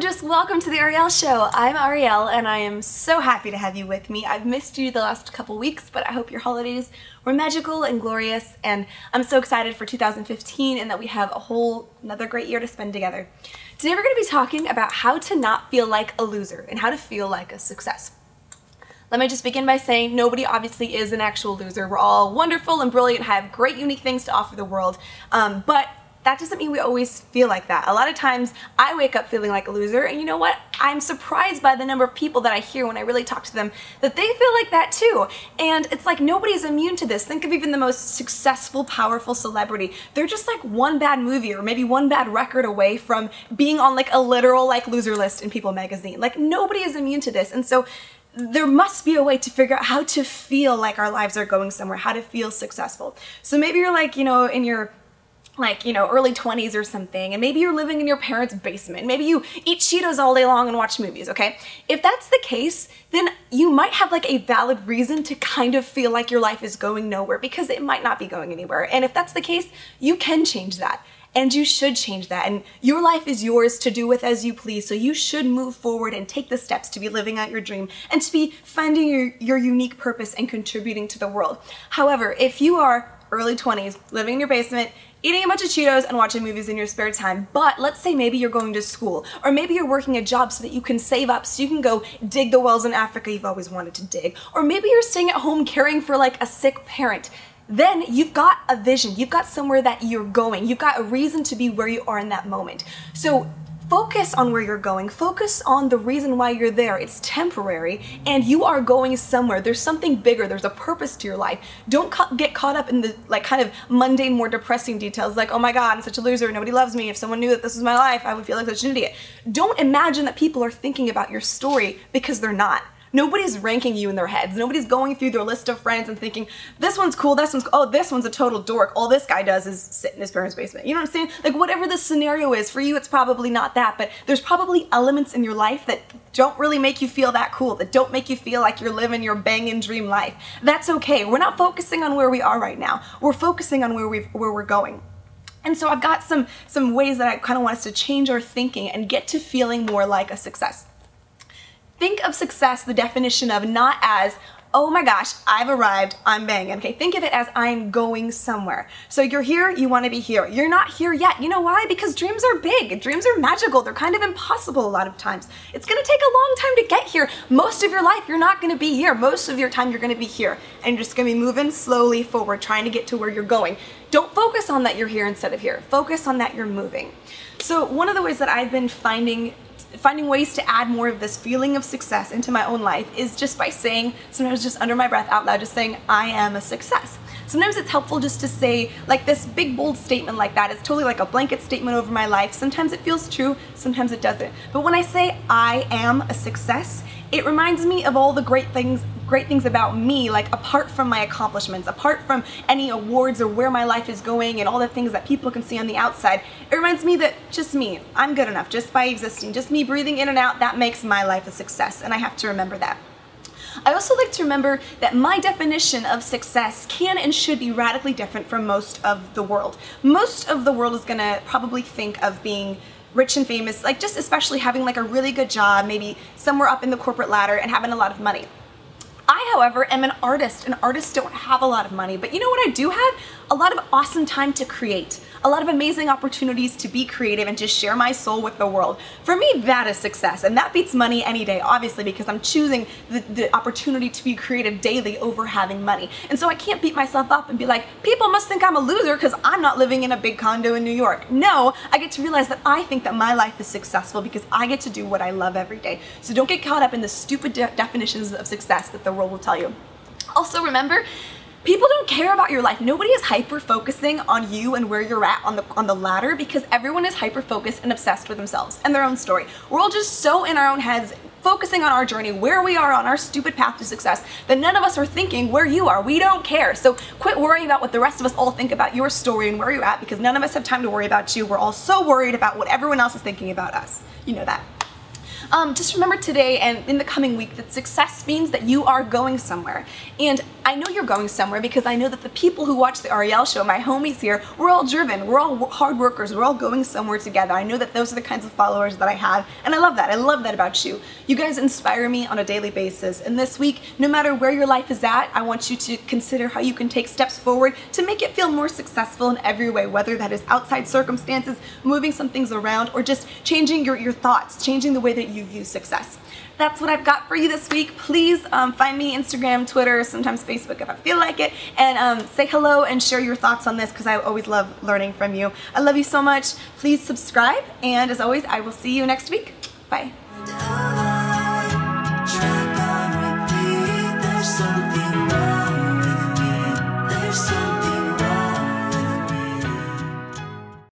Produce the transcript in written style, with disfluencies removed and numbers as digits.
gorgeous, welcome to the Arielle Show. I'm Arielle and I am so happy to have you with me. I've missed you the last couple weeks, but I hope your holidays were magical and glorious, and I'm so excited for 2015 and that we have another great year to spend together. Today we're going to be talking about how to not feel like a loser and how to feel like a success. Let me just begin by saying nobody obviously is an actual loser. We're all wonderful and brilliant, have great unique things to offer the world, but that doesn't mean we always feel like that. A lot of times I wake up feeling like a loser, and you know what? I'm surprised by the number of people that I hear when I really talk to them that they feel like that too. And it's like nobody's immune to this. Think of even the most successful, powerful celebrity. They're just like one bad movie or maybe one bad record away from being on like a literal like loser list in People magazine. Like nobody is immune to this. And so there must be a way to figure out how to feel like our lives are going somewhere, how to feel successful. So maybe you're like, in your early 20s or something, and maybe you're living in your parents' basement. Maybe you eat Cheetos all day long and watch movies, okay? If that's the case, then you might have like a valid reason to kind of feel like your life is going nowhere, because it might not be going anywhere. And if that's the case, you can change that. And you should change that. And your life is yours to do with as you please, so you should move forward and take the steps to be living out your dream and to be finding your unique purpose and contributing to the world. However, if you are early 20s, living in your basement, eating a bunch of Cheetos and watching movies in your spare time, but let's say maybe you're going to school, or maybe you're working a job so that you can save up so you can go dig the wells in Africa you've always wanted to dig, or maybe you're staying at home caring for like a sick parent, then you've got a vision, you've got somewhere that you're going, you've got a reason to be where you are in that moment. So focus on where you're going, focus on the reason why you're there. It's temporary and you are going somewhere. There's something bigger, there's a purpose to your life. Don't get caught up in the like kind of mundane, more depressing details like, oh my god, I'm such a loser, nobody loves me. If someone knew that this was my life, I would feel like such an idiot. Don't imagine that people are thinking about your story, because they're not. Nobody's ranking you in their heads. Nobody's going through their list of friends and thinking, this one's cool, oh, this one's a total dork. All this guy does is sit in his parents' basement. You know what I'm saying? Like whatever the scenario is, for you it's probably not that, but there's probably elements in your life that don't really make you feel that cool, that don't make you feel like you're living your banging dream life. That's okay. We're not focusing on where we are right now. We're focusing on where we're going. And so I've got some ways that I kind of want us to change our thinking and get to feeling more like a success. Think of success, the definition of not as, oh my gosh, I've arrived, I'm banging. Okay, think of it as I'm going somewhere. So you're here, you want to be here. You're not here yet. You know why? Because dreams are big, dreams are magical, they're kind of impossible a lot of times. It's gonna take a long time to get here. Most of your life, you're not gonna be here. Most of your time, you're gonna be here. And you're just gonna be moving slowly forward, trying to get to where you're going. Don't focus on that you're here instead of here. Focus on that you're moving. So one of the ways that I've been finding ways to add more of this feeling of success into my own life is just by saying, sometimes just under my breath out loud, just saying, I am a success. Sometimes it's helpful just to say like this big bold statement like that. It's totally like a blanket statement over my life. Sometimes it feels true, sometimes it doesn't. But when I say I am a success, it reminds me of all the great things about me, like apart from my accomplishments, apart from any awards or where my life is going and all the things that people can see on the outside. It reminds me that just me, I'm good enough, just by existing, just me breathing in and out, that makes my life a success, and I have to remember that. I also like to remember that my definition of success can and should be radically different from most of the world. Most of the world is gonna probably think of being rich and famous, like just especially having like a really good job, maybe somewhere up in the corporate ladder and having a lot of money. I, however, am an artist, and artists don't have a lot of money, but you know what I do have? A lot of awesome time to create, a lot of amazing opportunities to be creative and just share my soul with the world. For me, that is success, and that beats money any day, obviously, because I'm choosing the opportunity to be creative daily over having money. And so I can't beat myself up and be like, people must think I'm a loser because I'm not living in a big condo in New York. No, I get to realize that I think that my life is successful because I get to do what I love every day. So don't get caught up in the stupid definitions of success that the world will tell you. Also remember, people don't care about your life. Nobody is hyper-focusing on you and where you're at on the ladder, because everyone is hyper-focused and obsessed with themselves and their own story. We're all just so in our own heads, focusing on our journey, where we are on our stupid path to success, that none of us are thinking where you are. We don't care. So quit worrying about what the rest of us all think about your story and where you're at, because none of us have time to worry about you. We're all so worried about what everyone else is thinking about us. You know that. Just remember today and in the coming week that success means that you are going somewhere. And I know you're going somewhere because I know that the people who watch the Ariel Show, my homies here, we're all driven, we're all hard workers, we're all going somewhere together. I know that those are the kinds of followers that I have, and I love that. I love that about you. You guys inspire me on a daily basis. And this week, no matter where your life is at, I want you to consider how you can take steps forward to make it feel more successful in every way, whether that is outside circumstances, moving some things around, or just changing your thoughts, changing the way that you view success. That's what I've got for you this week. Please find me Instagram, Twitter, sometimes Facebook if I feel like it, and say hello and share your thoughts on this because I always love learning from you. I love you so much. Please subscribe, and as always, I will see you next week. Bye.